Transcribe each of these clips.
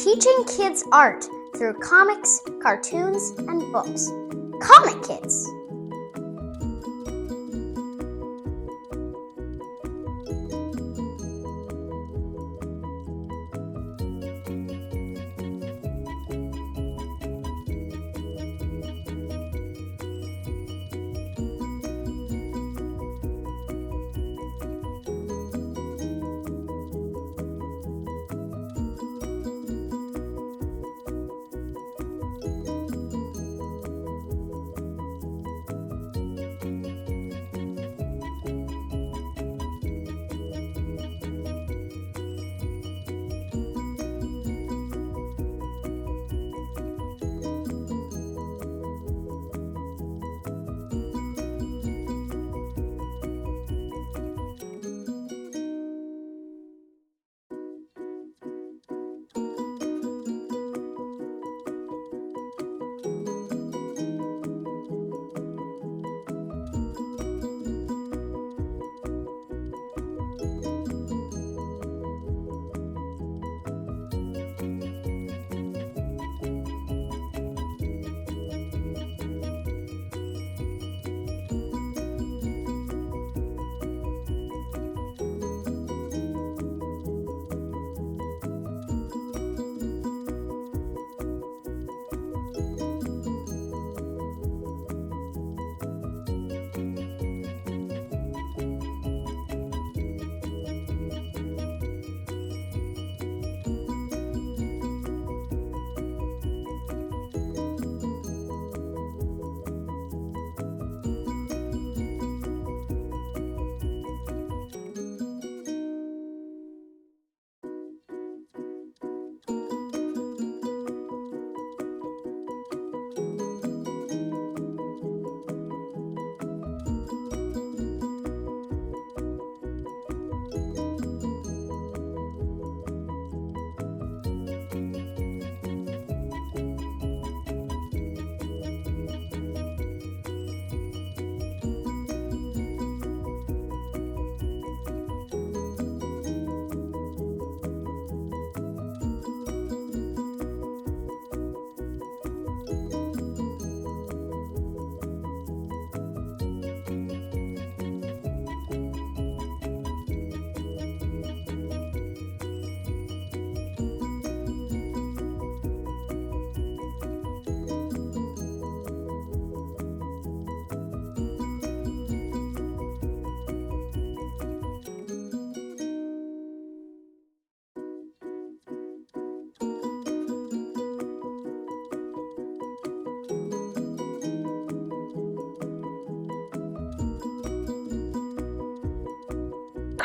teaching kids art through comics, cartoons, and books. Comic Kids!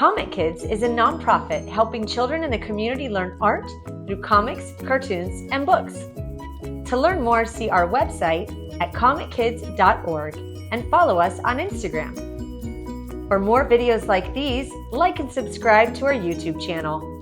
Comic Kids is a nonprofit helping children in the community learn art through comics, cartoons, and books. To learn more, see our website at comickids.org and follow us on Instagram. For more videos like these, like and subscribe to our YouTube channel.